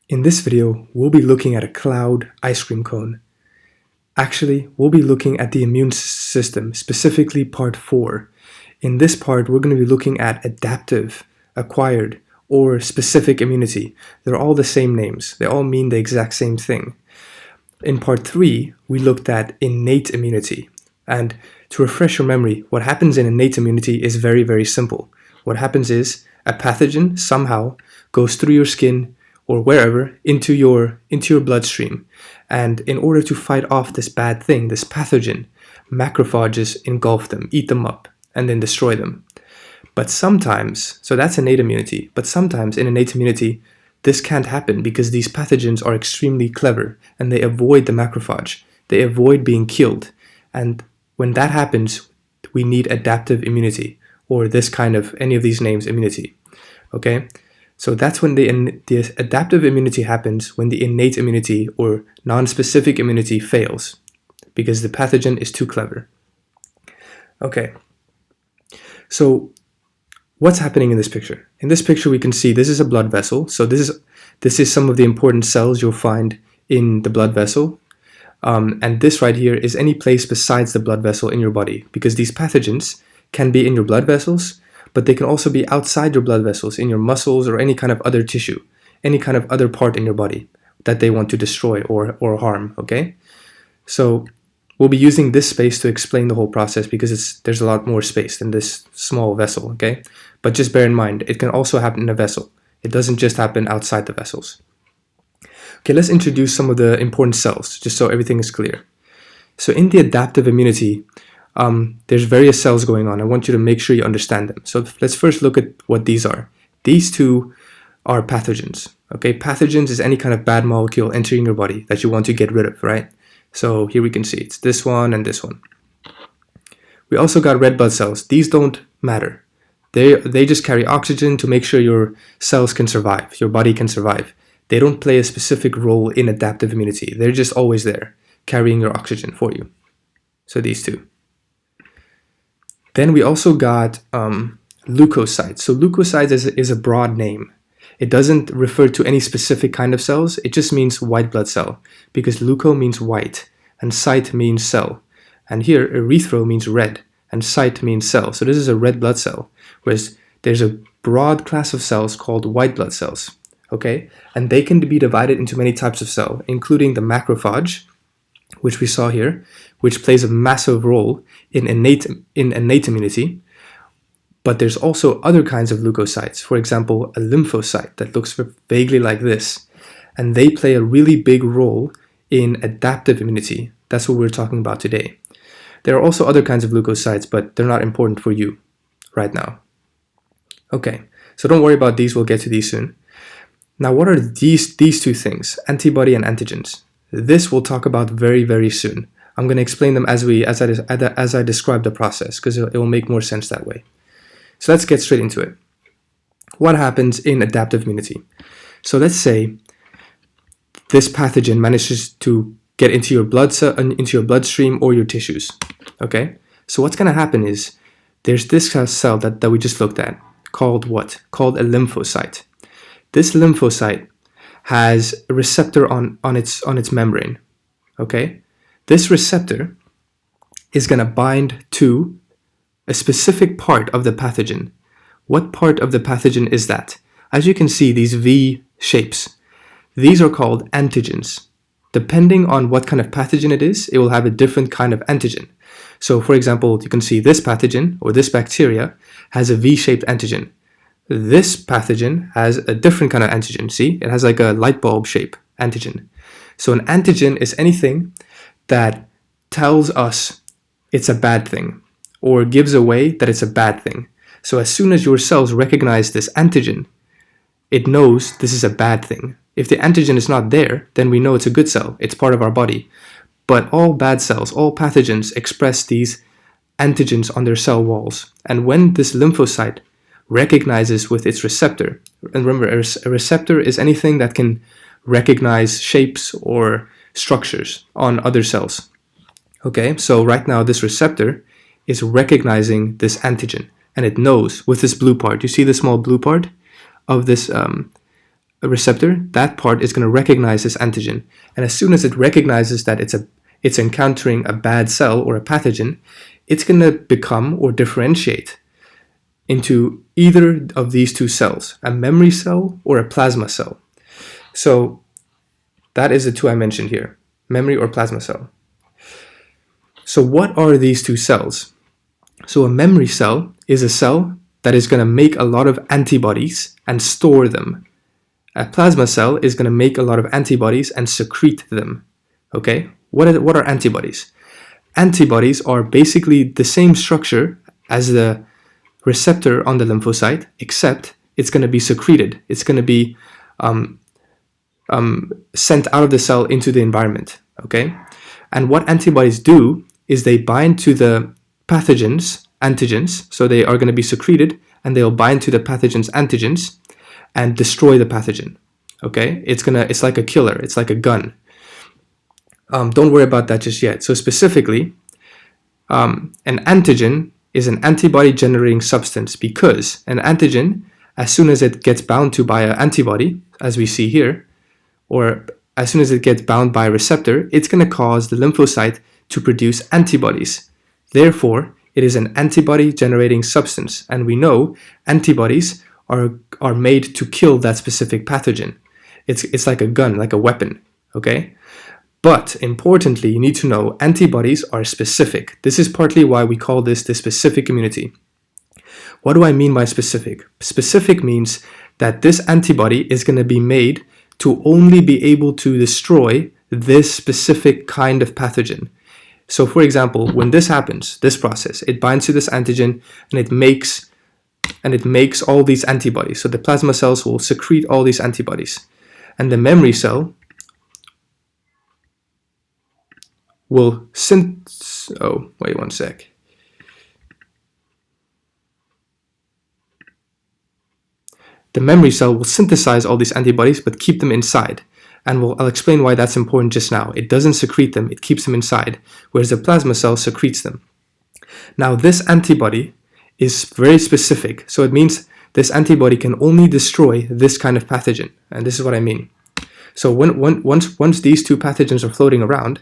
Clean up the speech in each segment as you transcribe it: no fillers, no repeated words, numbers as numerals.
In this video, we'll be looking at a cloud ice cream cone. Actually, we'll be looking at the immune system, specifically part 4. In this part, we're going to be looking at adaptive, acquired, or specific immunity. They're all the same names. They all mean the exact same thing. In part 3, we looked at innate immunity. And to refresh your memory, what happens in innate immunity is very, very simple. What happens is a pathogen somehow goes through your skin or wherever into your bloodstream. And in order to fight off this bad thing, this pathogen, macrophages engulf them, eat them up, and then destroy them. But sometimes, so that's innate immunity, but sometimes in innate immunity, this can't happen because these pathogens are extremely clever and they avoid the macrophage. They avoid being killed. And when that happens, we need adaptive immunity, or this kind of, any of these names, immunity. Okay? So that's when the adaptive immunity happens when the innate immunity or non-specific immunity fails because the pathogen is too clever. Okay, so what's happening in this picture? In this picture we can see this is a blood vessel. So this is some of the important cells you'll find in the blood vessel. And this right here is any place besides the blood vessel in your body, because these pathogens can be in your blood vessels, but they can also be outside your blood vessels, in your muscles or any kind of other tissue, any kind of other part in your body that they want to destroy or harm, okay? So we'll be using this space to explain the whole process because there's a lot more space than this small vessel, okay? But just bear in mind, it can also happen in a vessel. It doesn't just happen outside the vessels. Okay, let's introduce some of the important cells, just so everything is clear. So in the adaptive immunity, there's various cells going on. I want you to make sure you understand them. So let's first look at what these are. These two are pathogens. Okay, pathogens is any kind of bad molecule entering your body that you want to get rid of, right? So here we can see it's this one and this one. We also got red blood cells. These don't matter. They just carry oxygen to make sure your cells can survive, your body can survive. They don't play a specific role in adaptive immunity. They're just always there, carrying your oxygen for you. So these two. Then we also got leukocytes. So leukocytes is a broad name. It doesn't refer to any specific kind of cells. It just means white blood cell, because leuko means white and cyte means cell. And here erythro means red and cyte means cell. So this is a red blood cell, whereas there's a broad class of cells called white blood cells. Okay, and they can be divided into many types of cell, including the macrophage, which we saw here, which plays a massive role in innate immunity. But there's also other kinds of leukocytes, for example, a lymphocyte that looks vaguely like this, and they play a really big role in adaptive immunity. That's what we're talking about today. There are also other kinds of leukocytes, but they're not important for you right now. Okay, so don't worry about these, we'll get to these soon. Now, what are these two things, antibody and antigens? This we'll talk about very, very soon. I'm going to explain them as I describe the process, because it will make more sense that way. So let's get straight into it. What happens in adaptive immunity? So let's say this pathogen manages to get into your bloodstream or your tissues. Okay? So what's going to happen is there's this cell that we just looked at called what? Called a lymphocyte. This lymphocyte has a receptor on its membrane. Okay? This receptor is going to bind to a specific part of the pathogen. What part of the pathogen is that? As you can see, these V shapes, these are called antigens. Depending on what kind of pathogen it is, it will have a different kind of antigen. So for example, you can see this pathogen or this bacteria has a V-shaped antigen. This pathogen has a different kind of antigen. See, it has like a light bulb shape antigen. So an antigen is anything that tells us it's a bad thing or gives away that it's a bad thing. So as soon as your cells recognize this antigen, it knows this is a bad thing. If the antigen is not there, then we know it's a good cell. It's part of our body. But all bad cells, all pathogens express these antigens on their cell walls. And when this lymphocyte recognizes with its receptor, and remember, a receptor is anything that can recognize shapes or structures on other cells. Okay, so right now this receptor is recognizing this antigen, and it knows with this blue part. You see the small blue part of this receptor, that part is going to recognize this antigen. And as soon as it recognizes that it's encountering a bad cell or a pathogen, it's going to become or differentiate into either of these two cells, a memory cell or a plasma cell. So that is the two I mentioned here, memory or plasma cell. So what are these two cells? So a memory cell is a cell that is going to make a lot of antibodies and store them. A plasma cell is going to make a lot of antibodies and secrete them. Okay, what are antibodies? Antibodies are basically the same structure as the receptor on the lymphocyte, except it's going to be secreted. It's going to be sent out of the cell into the environment. Okay, and what antibodies do is they bind to the pathogens, antigens, so they are going to be secreted and they'll bind to the pathogens antigens and destroy the pathogen. Okay, it's like a killer, it's like a gun. Don't worry about that just yet. So specifically, an antigen is an antibody generating substance, because an antigen, as soon as it gets bound to by an antibody, as we see here, or as soon as it gets bound by a receptor, it's going to cause the lymphocyte to produce antibodies. Therefore, it is an antibody generating substance, and we know antibodies are made to kill that specific pathogen. It's like a gun, like a weapon, okay? But importantly, you need to know antibodies are specific. This is partly why we call this the specific immunity. What do I mean by specific? Specific means that this antibody is going to be made to only be able to destroy this specific kind of pathogen. So for example, when this happens, this process, it binds to this antigen and it makes all these antibodies. So the plasma cells will secrete all these antibodies. And the memory cell will The memory cell will synthesize all these antibodies but keep them inside. And I'll explain why that's important just now. It doesn't secrete them, it keeps them inside, whereas the plasma cell secretes them. Now this antibody is very specific, so it means this antibody can only destroy this kind of pathogen, and this is what I mean. So once these two pathogens are floating around,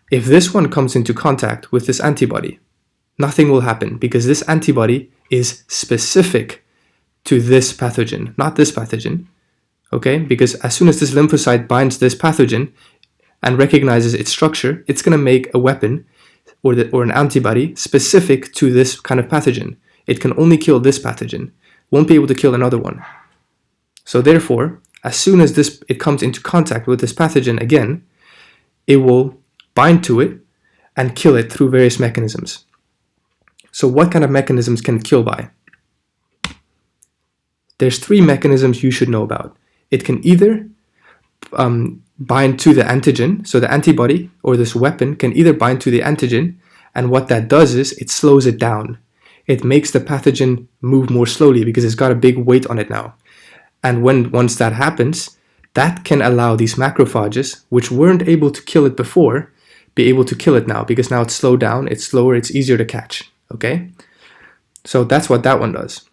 if this one comes into contact with this antibody, nothing will happen, because this antibody is specific to this pathogen, not this pathogen. Okay, because as soon as this lymphocyte binds this pathogen and recognizes its structure, it's going to make a weapon or an antibody specific to this kind of pathogen. It can only kill this pathogen, won't be able to kill another one. So therefore, as soon as it comes into contact with this pathogen again, it will bind to it and kill it through various mechanisms. So what kind of mechanisms can it kill by? There's 3 mechanisms you should know about. It can either bind to the antigen, so the antibody or this weapon can either bind to the antigen, and what that does is it slows it down. It makes the pathogen move more slowly because it's got a big weight on it now. And once that happens, that can allow these macrophages, which weren't able to kill it before, be able to kill it now, because now it's slowed down, it's slower, it's easier to catch. Okay? So that's what that one does.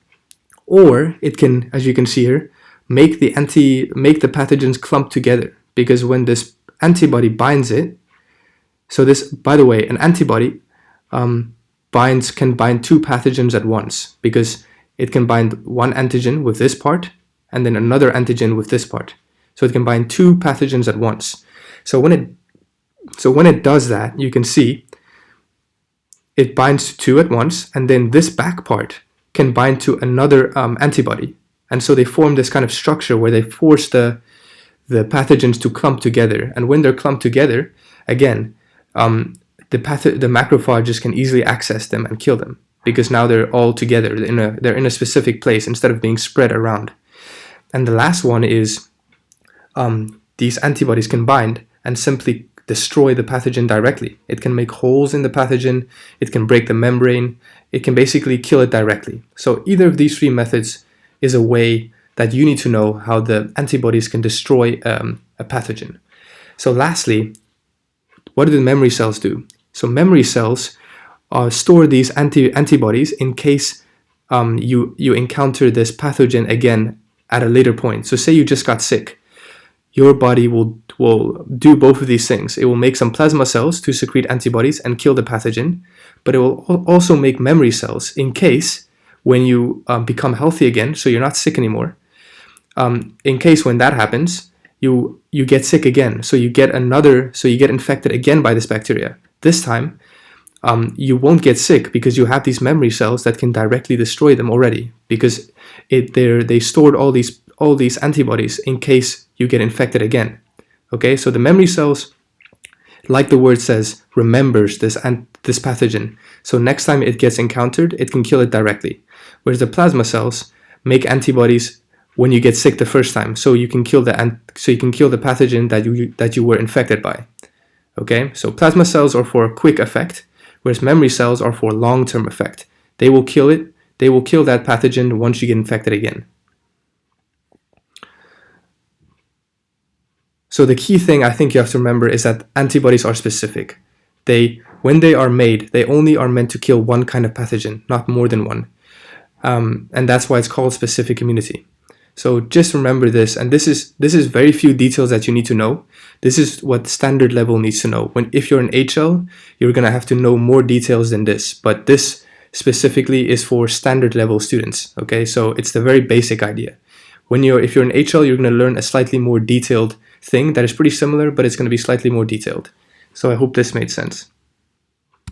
Or it can, as you can see here, make the pathogens clump together, because when this antibody binds it, so this, by the way, an antibody can bind 2 pathogens at once, because it can bind one antigen with this part and then another antigen with this part. So it can bind 2 pathogens at once. So when it does that, you can see it binds to 2 at once, and then this back part can bind to another antibody. And so they form this kind of structure where they force the pathogens to clump together. And when they're clumped together, again, the macrophages can easily access them and kill them, because now they're all together. They're in a specific place instead of being spread around. And the last one is these antibodies can bind and simply destroy the pathogen directly. It can make holes in the pathogen. It can break the membrane. It can basically kill it directly. So either of these 3 methods is a way that you need to know how the antibodies can destroy a pathogen. So lastly, what do the memory cells do? So memory cells store these antibodies in case you encounter this pathogen again at a later point. So say you just got sick. Your body will do both of these things. It will make some plasma cells to secrete antibodies and kill the pathogen, but it will also make memory cells in case when you become healthy again, so you're not sick anymore. In case when that happens, you get sick again, so you get infected again by this bacteria. This time, you won't get sick because you have these memory cells that can directly destroy them already, because they stored all these antibodies in case you get infected again. Okay, so the memory cells, like the word says, remembers this pathogen. So next time it gets encountered, it can kill it directly. Whereas the plasma cells make antibodies when you get sick the first time, so you can kill the pathogen that you were infected by. Okay, so plasma cells are for a quick effect, whereas memory cells are for long-term effect. They will kill it. They will kill that pathogen once you get infected again. So the key thing I think you have to remember is that antibodies are specific. When they are made, they only are meant to kill one kind of pathogen, not more than one. And that's why it's called specific immunity. So just remember this, and this is very few details that you need to know. This is what standard level needs to know. If you're an HL, you're gonna have to know more details than this, but this specifically is for standard level students. Okay, so it's the very basic idea. If you're an HL, you're gonna learn a slightly more detailed thing that is pretty similar, but it's gonna be slightly more detailed. So I hope this made sense.